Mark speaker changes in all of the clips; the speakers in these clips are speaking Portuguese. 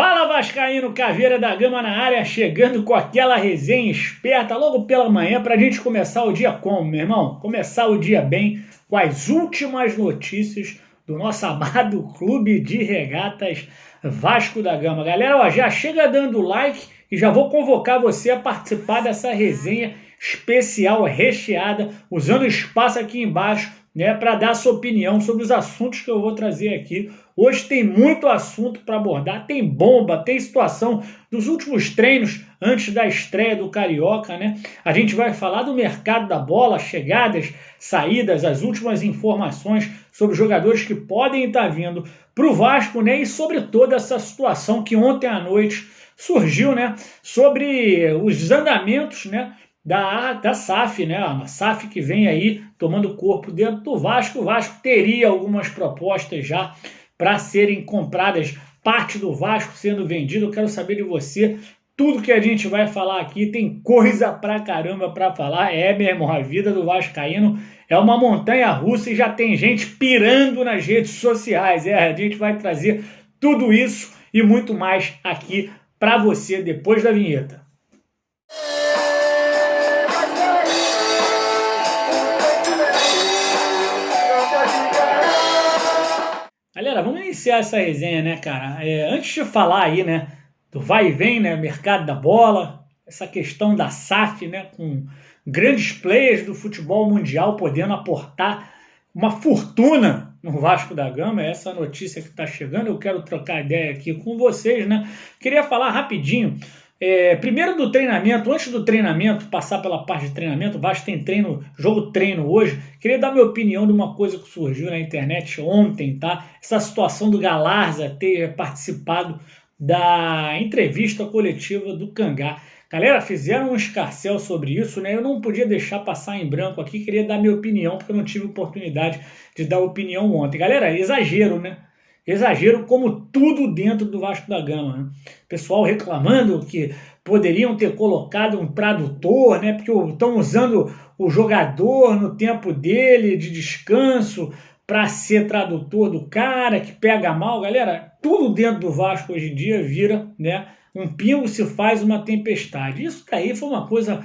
Speaker 1: Fala Vascaíno, Caveira da Gama na área, chegando com aquela resenha esperta logo pela manhã pra gente começar o dia como, meu irmão? Começar o dia bem com as últimas notícias do nosso amado Clube de Regatas Vasco da Gama. Galera, ó, já chega dando like e já vou convocar você a participar dessa resenha especial, recheada, usando o espaço aqui embaixo, né, para dar sua opinião sobre os assuntos que eu vou trazer aqui. Hoje tem muito assunto para abordar, tem bomba, tem situação dos últimos treinos antes da estreia do Carioca, né? A gente vai falar do mercado da bola, chegadas, saídas, as últimas informações sobre jogadores que podem estar vindo para o Vasco, né? E sobre toda essa situação que ontem à noite surgiu, né? Sobre os desandamentos, né? Da SAF, né? A SAF que vem aí tomando corpo dentro do Vasco. O Vasco teria algumas propostas já para serem compradas, parte do Vasco sendo vendido. Eu quero saber de você. Tudo que a gente vai falar aqui tem coisa pra caramba para falar. Meu irmão, a vida do vascaíno é uma montanha russa e já tem gente pirando nas redes sociais. A gente vai trazer tudo isso e muito mais aqui para você depois da vinheta. Galera, vamos iniciar essa resenha, né, cara? Antes de falar aí, né, do vai e vem, né, mercado da bola, essa questão da SAF, né, com grandes players do futebol mundial podendo aportar uma fortuna no Vasco da Gama, essa notícia que está chegando, eu quero trocar ideia aqui com vocês, né? Queria falar rapidinho, primeiro do treinamento, antes do treinamento, passar pela parte de treinamento, o Vasco tem jogo-treino hoje. Queria dar minha opinião de uma coisa que surgiu na internet ontem, tá? Essa situação do Galarza ter participado da entrevista coletiva do Cangá. Galera, fizeram um escarcéu sobre isso, né? Eu não podia deixar passar em branco aqui, queria dar minha opinião, porque eu não tive oportunidade de dar opinião ontem. Galera, exagero, né? Exagero como tudo dentro do Vasco da Gama, né? Pessoal reclamando que poderiam ter colocado um tradutor, né? Porque estão usando o jogador no tempo dele de descanso para ser tradutor do cara que pega mal. Galera, tudo dentro do Vasco hoje em dia vira, né? Um pingo se faz uma tempestade. Isso daí foi uma coisa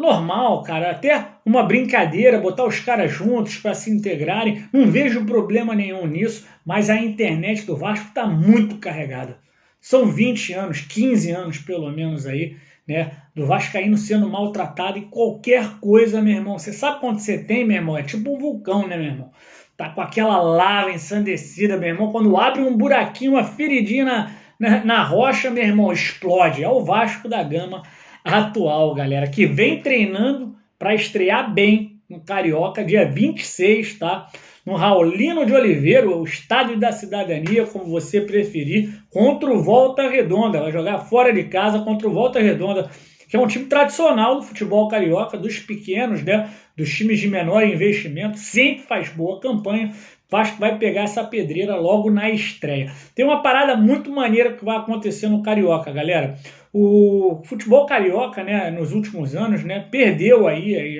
Speaker 1: normal, cara, até uma brincadeira, botar os caras juntos para se integrarem, não vejo problema nenhum nisso, mas a internet do Vasco está muito carregada. São 20 anos, 15 anos pelo menos aí, né, do vascaíno sendo maltratado e qualquer coisa, meu irmão, você sabe quando você tem, meu irmão? É tipo um vulcão, né, meu irmão? Tá com aquela lava ensandecida, meu irmão, quando abre um buraquinho, uma feridinha na rocha, meu irmão, explode. É o Vasco da Gama atual, galera, que vem treinando para estrear bem no Carioca, dia 26, tá? No Raulino de Oliveira, o Estádio da Cidadania, como você preferir, contra o Volta Redonda. Vai jogar fora de casa contra o Volta Redonda, que é um time tradicional do futebol carioca, dos pequenos, né? Dos times de menor investimento, sempre faz boa campanha. Vasco vai pegar essa pedreira logo na estreia. Tem uma parada muito maneira que vai acontecer no Carioca, galera. O futebol carioca, né, nos últimos anos, né, perdeu aí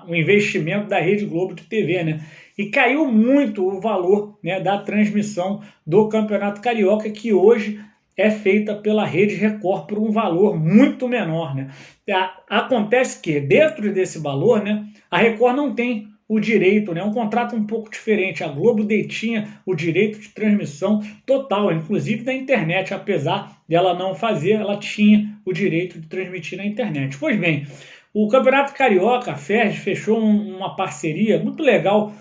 Speaker 1: o investimento da Rede Globo de TV, né, e caiu muito o valor, né, da transmissão do Campeonato Carioca, que hoje é feita pela Rede Record por um valor muito menor, né. Acontece que dentro desse valor, né, a Record não tem o direito, né? Um contrato um pouco diferente. A Globo detinha o direito de transmissão total, inclusive da internet, apesar dela não fazer, ela tinha o direito de transmitir na internet. Pois bem, o Campeonato Carioca, a FERJ, fechou uma parceria muito legal.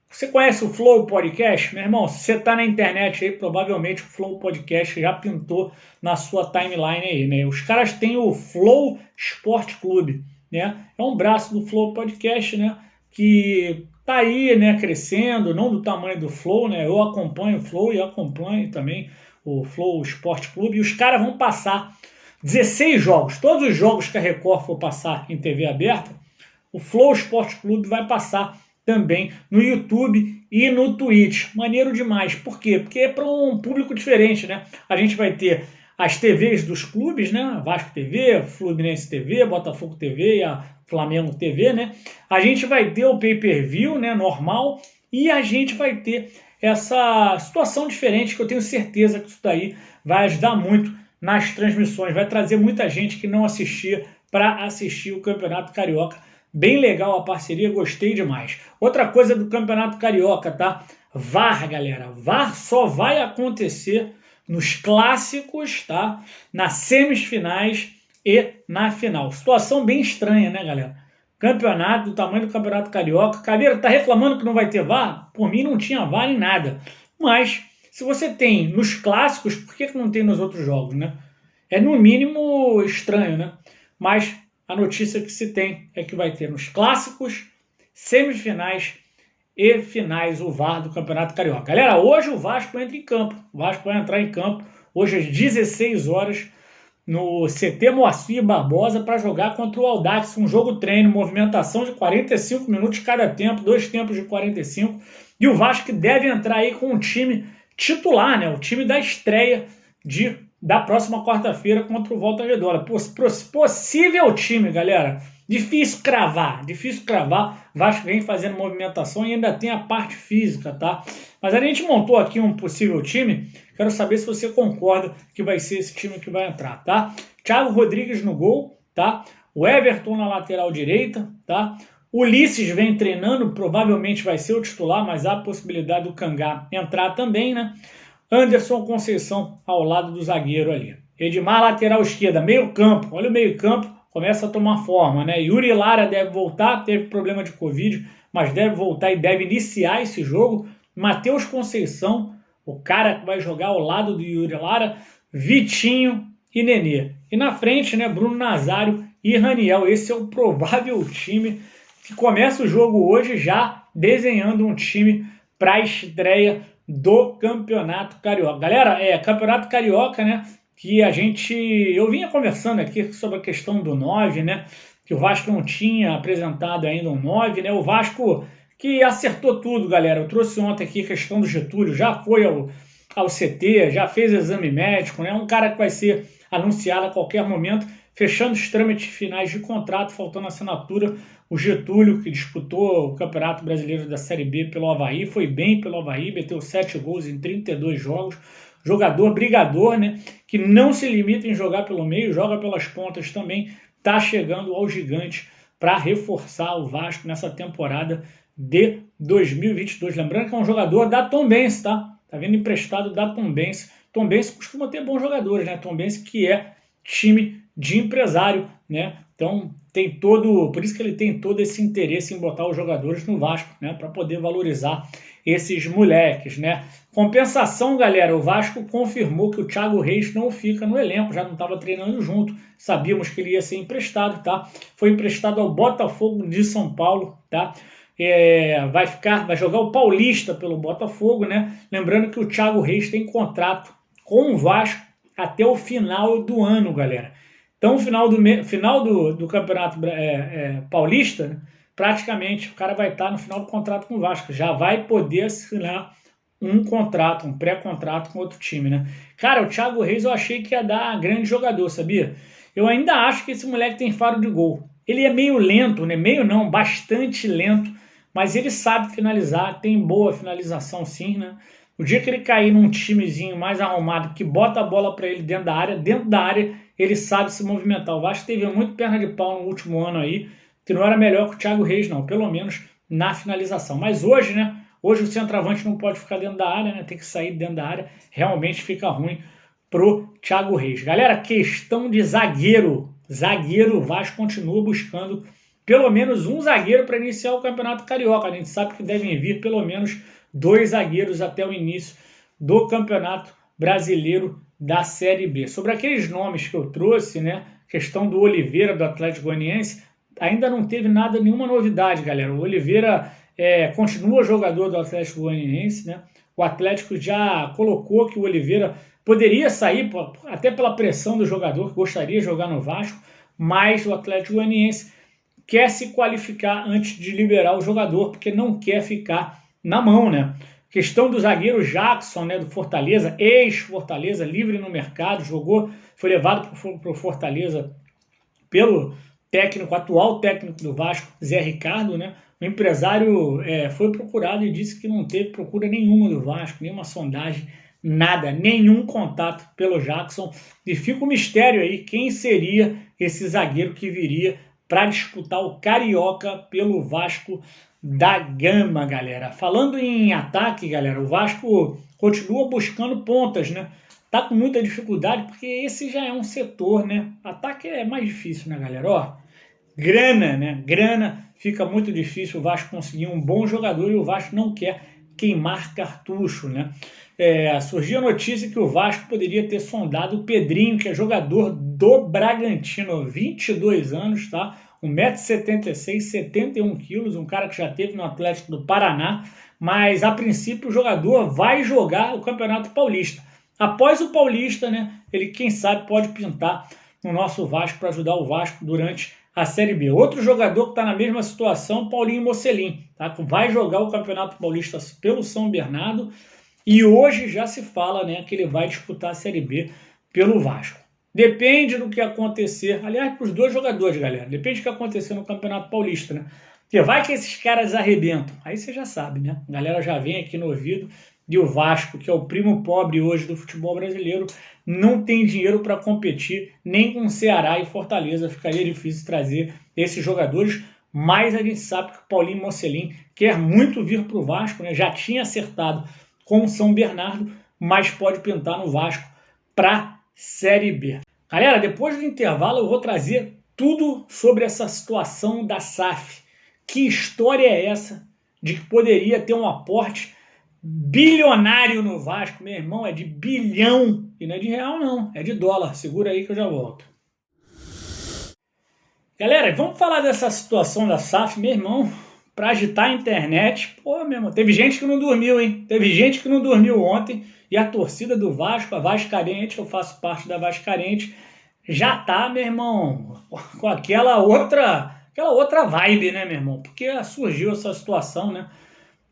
Speaker 1: Você conhece o Flow Podcast? Meu irmão, se você está na internet aí, provavelmente o Flow Podcast já pintou na sua timeline aí, né? Os caras têm o Flow Sport Clube, né? É um braço do Flow Podcast, né? Que tá aí, né, crescendo, não do tamanho do Flow, né? Eu acompanho o Flow e acompanho também o Flow Sport Clube. E os caras vão passar 16 jogos. Todos os jogos que a Record for passar em TV aberta, o Flow Sport Clube vai passar também no YouTube e no Twitch. Maneiro demais. Por quê? Porque é para um público diferente, né? A gente vai ter as TVs dos clubes, né? Vasco TV, Fluminense TV, Botafogo TV e a Flamengo TV, né? A gente vai ter o pay-per-view, né, normal, e a gente vai ter essa situação diferente que eu tenho certeza que isso daí vai ajudar muito nas transmissões, vai trazer muita gente que não assistia para assistir o Campeonato Carioca. Bem legal a parceria, gostei demais. Outra coisa do Campeonato Carioca, tá? VAR, galera. VAR só vai acontecer nos clássicos, tá? Nas semifinais e na final. Situação bem estranha, né, galera? Campeonato do tamanho do Campeonato Carioca. Caveira, tá reclamando que não vai ter VAR? Por mim não tinha VAR em nada. Mas, se você tem nos clássicos, por que não tem nos outros jogos, né? É no mínimo estranho, né? Mas a notícia que se tem é que vai ter nos clássicos, semifinais e finais o VAR do Campeonato Carioca. Galera, hoje o Vasco entra em campo. O Vasco vai entrar em campo hoje às 16 horas no CT Moacir Barbosa para jogar contra o Audax, um jogo treino, movimentação de 45 minutos cada tempo, 2 tempos de 45. E o Vasco deve entrar aí com um time titular, né? O time da estreia da próxima quarta-feira contra o Volta Redonda. Possível time, galera. Difícil cravar. Vasco vem fazendo movimentação e ainda tem a parte física, tá? Mas a gente montou aqui um possível time. Quero saber se você concorda que vai ser esse time que vai entrar, tá? Thiago Rodrigues no gol, tá? O Everton na lateral direita, tá? Ulisses vem treinando, provavelmente vai ser o titular, mas há a possibilidade do Cangá entrar também, né? Anderson Conceição ao lado do zagueiro ali. Edmar, lateral esquerda, meio campo. Olha o meio campo, começa a tomar forma, né? Yuri Lara deve voltar, teve problema de Covid, mas deve voltar e deve iniciar esse jogo. Matheus Conceição, o cara que vai jogar ao lado do Yuri Lara, Vitinho e Nenê. E na frente, né, Bruno Nazário e Raniel. Esse é o provável time que começa o jogo hoje já desenhando um time para a estreia do Campeonato Carioca. Galera, Campeonato Carioca, né, que eu vinha conversando aqui sobre a questão do 9, né, que o Vasco não tinha apresentado ainda um 9, né, o Vasco que acertou tudo, galera. Eu trouxe ontem aqui a questão do Getúlio, já foi ao CT, já fez exame médico, né, um cara que vai ser anunciado a qualquer momento, fechando os trâmites finais de contrato, faltando assinatura. O Getúlio, que disputou o Campeonato Brasileiro da Série B pelo Avaí, foi bem pelo Avaí, meteu 7 gols em 32 jogos. Jogador brigador, né? Que não se limita em jogar pelo meio, joga pelas pontas também. Está chegando ao gigante para reforçar o Vasco nessa temporada de 2022. Lembrando que é um jogador da Tombense, tá? Tá vindo emprestado da Tombense. Tombense costuma ter bons jogadores, né? Tombense que é time de empresário, né? Então por isso que ele tem todo esse interesse em botar os jogadores no Vasco, né? Para poder valorizar esses moleques, né? Compensação, galera, o Vasco confirmou que o Thiago Reis não fica no elenco, já não estava treinando junto, sabíamos que ele ia ser emprestado, tá? Foi emprestado ao Botafogo de São Paulo, tá? Vai jogar o Paulista pelo Botafogo, né? Lembrando que o Thiago Reis tem contrato com o Vasco até o final do ano, galera. Então, final do Campeonato Paulista, né, praticamente o cara vai estar no final do contrato com o Vasco. Já vai poder assinar um pré-contrato com outro time, né? Cara, o Thiago Reis eu achei que ia dar grande jogador, sabia? Eu ainda acho que esse moleque tem faro de gol. Ele é meio lento, né? Meio não, bastante lento, mas ele sabe finalizar, tem boa finalização sim, né? O dia que ele cair num timezinho mais arrumado, que bota a bola para ele dentro da área, ele sabe se movimentar. O Vasco teve muito perna de pau no último ano aí, que não era melhor que o Thiago Reis, não, pelo menos na finalização. Mas hoje, né? Hoje o centroavante não pode ficar dentro da área, né? Tem que sair dentro da área. Realmente fica ruim pro Thiago Reis. Galera, questão de zagueiro. O Vasco continua buscando pelo menos um zagueiro para iniciar o Campeonato Carioca. A gente sabe que devem vir pelo menos 2 zagueiros até o início do Campeonato Brasileiro da Série B. Sobre aqueles nomes que eu trouxe, né? Questão do Oliveira, do Atlético Goianiense, ainda não teve nenhuma novidade, galera. O Oliveira continua jogador do Atlético Goianiense, né? O Atlético já colocou que o Oliveira poderia sair, até pela pressão do jogador que gostaria de jogar no Vasco, mas o Atlético Goianiense quer se qualificar antes de liberar o jogador, porque não quer ficar na mão, né? Questão do zagueiro Jackson, né, do Fortaleza, ex-Fortaleza, livre no mercado, foi levado para o Fortaleza pelo atual técnico do Vasco, Zé Ricardo, né? O empresário foi procurado e disse que não teve procura nenhuma do Vasco, nenhuma sondagem, nada, nenhum contato pelo Jackson. E fica o mistério aí, quem seria esse zagueiro que viria para disputar o Carioca pelo Vasco da Gama, galera. Falando em ataque, galera, o Vasco continua buscando pontas, né? Tá com muita dificuldade, porque esse já é um setor, né? Ataque é mais difícil, né, galera? Ó, grana, né? Grana, fica muito difícil o Vasco conseguir um bom jogador e o Vasco não quer queimar cartucho, né? Surgiu a notícia que o Vasco poderia ter sondado o Pedrinho, que é jogador do Bragantino, 22 anos, tá? 1,76 m, 71 kg, um cara que já teve no Atlético do Paraná, mas a princípio o jogador vai jogar o Campeonato Paulista. Após o Paulista, né, ele quem sabe pode pintar no nosso Vasco para ajudar o Vasco durante a Série B. Outro jogador que está na mesma situação, Paulinho Mocelin, tá? Vai jogar o Campeonato Paulista pelo São Bernardo e hoje já se fala, né, que ele vai disputar a Série B pelo Vasco. Depende do que acontecer, aliás, para os dois jogadores, galera, depende do que acontecer no Campeonato Paulista, né? Porque vai que esses caras arrebentam, aí você já sabe, né? A galera já vem aqui no ouvido e o Vasco, que é o primo pobre hoje do futebol brasileiro, não tem dinheiro para competir nem com Ceará e Fortaleza. Ficaria difícil trazer esses jogadores, mas a gente sabe que o Paulinho Mocelin quer muito vir para o Vasco, né? Já tinha acertado com o São Bernardo, mas pode pintar no Vasco para Série B. Galera, depois do intervalo eu vou trazer tudo sobre essa situação da SAF. Que história é essa de que poderia ter um aporte bilionário no Vasco? Meu irmão, é de bilhão e não é de real não, é de dólar. Segura aí que eu já volto. Galera, vamos falar dessa situação da SAF, meu irmão, para agitar a internet. Pô, meu irmão, teve gente que não dormiu, hein? Teve gente que não dormiu ontem e a torcida do Vasco, a Vascarense, eu faço parte da Vascarense, já tá, meu irmão, com aquela outra vibe, né, meu irmão? Porque surgiu essa situação, né?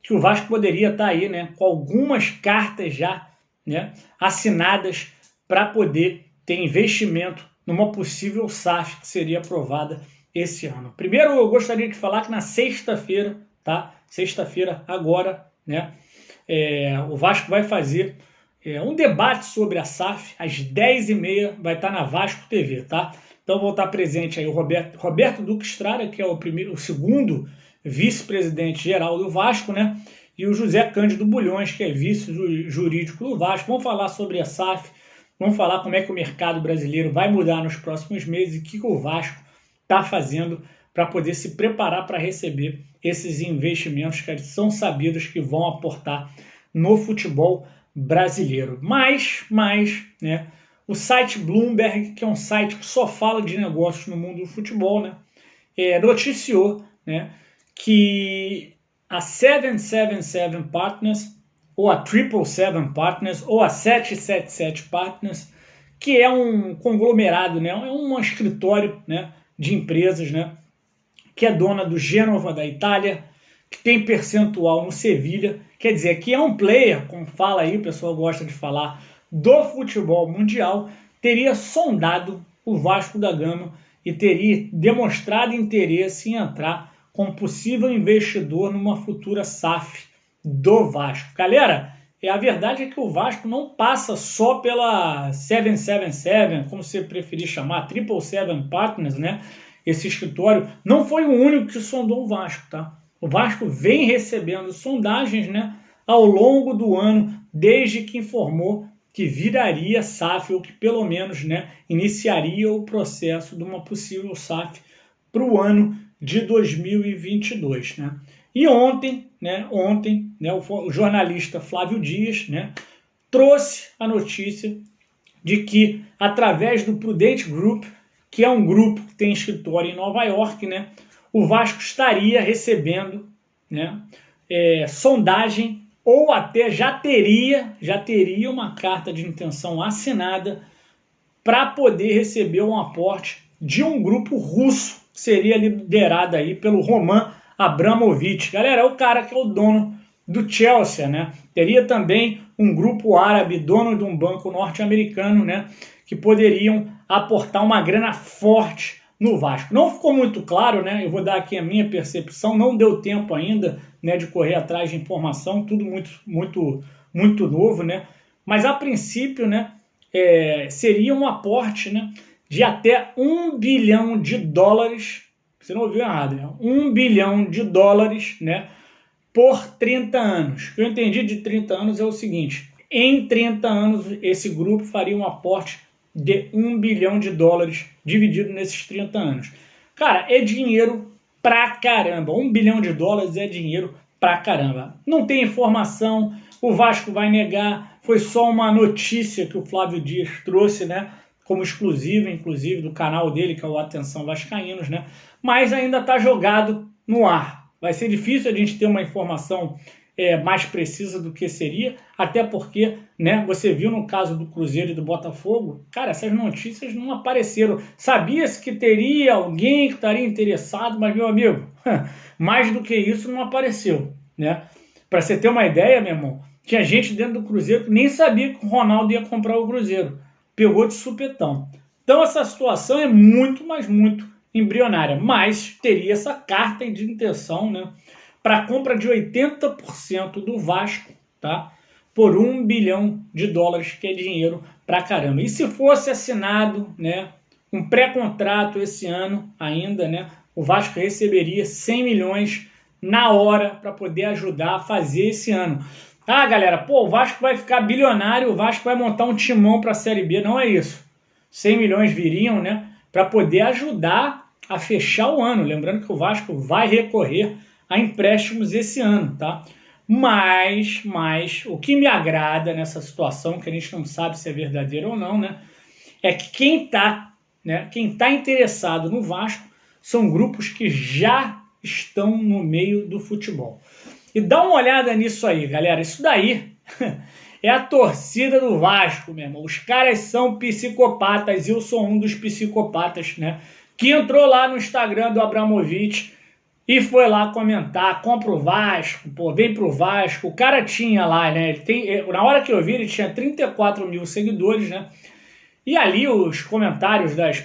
Speaker 1: Que o Vasco poderia estar aí, né, com algumas cartas já, né, assinadas para poder ter investimento numa possível SAF que seria aprovada esse ano. Primeiro, eu gostaria de falar que na sexta-feira, tá? Sexta-feira agora, né, o Vasco vai fazer um debate sobre a SAF às 10h30, vai estar na Vasco TV, tá? Então vou estar presente aí o Roberto Duque Estrada, que é o segundo vice-presidente geral do Vasco, né? E o José Cândido Bulhões, que é vice-jurídico do Vasco. Vamos falar sobre a SAF, vamos falar como é que o mercado brasileiro vai mudar nos próximos meses e o que o Vasco está fazendo para poder se preparar para receber esses investimentos que são sabidos que vão aportar no futebol brasileiro. Mas, né, o site Bloomberg, que é um site que só fala de negócios no mundo do futebol, né, noticiou, né, que a 777 Partners, ou a 777 Partners, ou a 777 Partners, que é um conglomerado, né, é um escritório, né, de empresas, né, que é dona do Gênova da Itália, que tem percentual no Sevilha, quer dizer, que é um player, como fala aí, o pessoal gosta de falar, do futebol mundial, teria sondado o Vasco da Gama e teria demonstrado interesse em entrar como possível investidor numa futura SAF do Vasco. Galera, a verdade é que o Vasco não passa só pela 777, como você preferir chamar, 777 Partners, né? Esse escritório não foi o único que sondou o Vasco, tá? O Vasco vem recebendo sondagens, né, ao longo do ano, desde que informou que viraria SAF, ou que pelo menos, né, iniciaria o processo de uma possível SAF para o ano de 2022, né? E ontem, o jornalista Flávio Dias, né, trouxe a notícia de que, através do Prudente Group, que é um grupo que tem escritório em Nova York, né, o Vasco estaria recebendo, né, sondagem, ou até já teria uma carta de intenção assinada para poder receber um aporte de um grupo russo, que seria liderado aí pelo Roman Abramovich. Galera, é o cara que é o dono do Chelsea, né? Teria também um grupo árabe, dono de um banco norte-americano, né, que poderiam aportar uma grana forte no Vasco. Não ficou muito claro, né? Eu vou dar aqui a minha percepção, não deu tempo ainda, né, de correr atrás de informação, tudo muito novo, né? mas a princípio, né, seria um aporte, né, de até $1 bilhão. Você não ouviu errado, né? $1 bilhão, né, por 30 anos. O que eu entendi de 30 anos é o seguinte: em 30 anos esse grupo faria um aporte de $1 bilhão dividido nesses 30 anos. Cara, é dinheiro pra caramba. $1 bilhão é dinheiro pra caramba. Não tem informação, o Vasco vai negar, foi só uma notícia que o Flávio Dias trouxe, né, como exclusiva, inclusive, do canal dele, que é o Atenção Vascaínos, né, mas ainda está jogado no ar. Vai ser difícil a gente ter uma informação mais precisa do que seria, até porque, né, você viu no caso do Cruzeiro e do Botafogo, cara, essas notícias não apareceram. Sabia-se que teria alguém que estaria interessado, mas, meu amigo, mais do que isso não apareceu, né? Para você ter uma ideia, meu irmão, tinha gente dentro do Cruzeiro que nem sabia que o Ronaldo ia comprar o Cruzeiro. Pegou de supetão. Então essa situação é muito, mas muito embrionária, mas teria essa carta de intenção, né, para a compra de 80% do Vasco, tá, por $1 bilhão, que é dinheiro pra caramba. E se fosse assinado, né, um pré-contrato esse ano ainda, né, o Vasco receberia 100 milhões na hora para poder ajudar a fazer esse ano. Ah, galera, pô, o Vasco vai ficar bilionário, o Vasco vai montar um timão para a Série B. Não é isso. 100 milhões viriam, né, para poder ajudar a fechar o ano. Lembrando que o Vasco vai recorrer a empréstimos esse ano, tá? Mas o que me agrada nessa situação, que a gente não sabe se é verdadeiro ou não, né, é que quem tá interessado no Vasco são grupos que já estão no meio do futebol. E dá uma olhada nisso aí, galera. Isso daí é a torcida do Vasco, meu irmão. Os caras são psicopatas, eu sou um dos psicopatas, né, que entrou lá no Instagram do Abramovich e foi lá comentar: compra o Vasco, pô, vem pro Vasco. O cara tinha lá, né, na hora que eu vi, ele tinha 34 mil seguidores, né, e ali os comentários das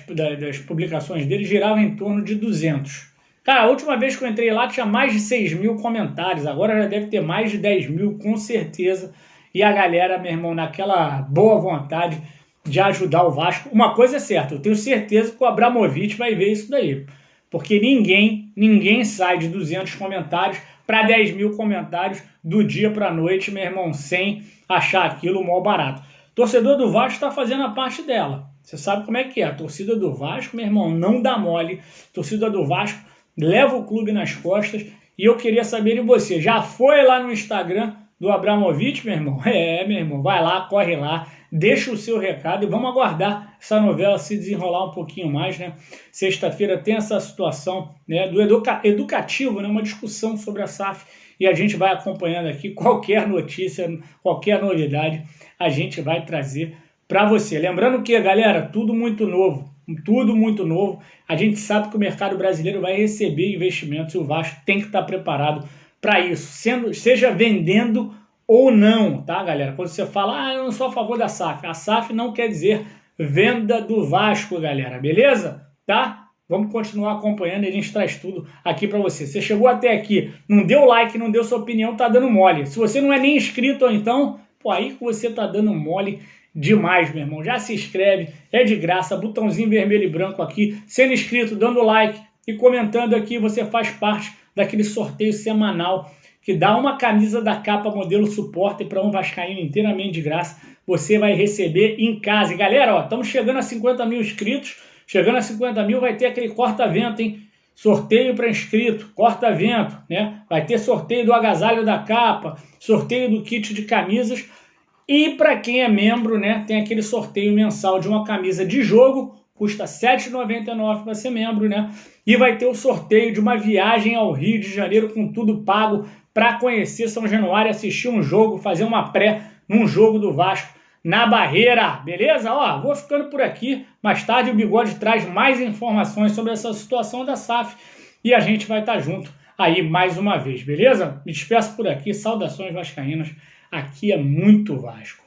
Speaker 1: publicações dele giravam em torno de 200. Cara, a última vez que eu entrei lá tinha mais de 6 mil comentários, agora já deve ter mais de 10 mil, com certeza. E a galera, meu irmão, naquela boa vontade de ajudar o Vasco. Uma coisa é certa, eu tenho certeza que o Abramovich vai ver isso daí. Porque ninguém sai de 200 comentários para 10 mil comentários do dia para a noite, meu irmão, sem achar aquilo mó barato. Torcedor do Vasco está fazendo a parte dela. Você sabe como é que é. A torcida do Vasco, meu irmão, não dá mole. A torcida do Vasco leva o clube nas costas. E eu queria saber de você, já foi lá no Instagram do Abramovich, meu irmão? Meu irmão, vai lá, corre lá, deixa o seu recado e vamos aguardar essa novela se desenrolar um pouquinho mais, né? Sexta-feira tem essa situação, né, do educativo, né, uma discussão sobre a SAF, e a gente vai acompanhando aqui qualquer notícia, qualquer novidade, a gente vai trazer para você. Lembrando que, galera, tudo muito novo. A gente sabe que o mercado brasileiro vai receber investimentos e o Vasco tem que estar preparado para isso, seja vendendo ou não, tá, galera? Quando você fala, eu não sou a favor da SAF, a SAF não quer dizer venda do Vasco, galera, beleza? Tá? Vamos continuar acompanhando e a gente traz tudo aqui para você. Você chegou até aqui, não deu like, não deu sua opinião, tá dando mole. Se você não é nem inscrito, ou então, pô, aí que você tá dando mole demais, meu irmão. Já se inscreve, é de graça, botãozinho vermelho e branco aqui, sendo inscrito, dando like e comentando aqui, você faz parte daquele sorteio semanal que dá uma camisa da capa modelo supporter para um vascaíno inteiramente de graça. Você vai receber em casa. E galera, ó, estamos chegando a 50 mil inscritos. Chegando a 50 mil vai ter aquele corta-vento, hein? Sorteio para inscrito, corta-vento, né? Vai ter sorteio do agasalho da capa, sorteio do kit de camisas. E para quem é membro, né, tem aquele sorteio mensal de uma camisa de jogo, custa R$ 7,99 para ser membro, né? E vai ter o sorteio de uma viagem ao Rio de Janeiro com tudo pago para conhecer São Januário, assistir um jogo, fazer uma pré num jogo do Vasco na Barreira, beleza? Ó, vou ficando por aqui. Mais tarde o Bigode traz mais informações sobre essa situação da SAF e a gente vai estar junto aí mais uma vez, beleza? Me despeço por aqui. Saudações vascaínas. Aqui é muito Vasco.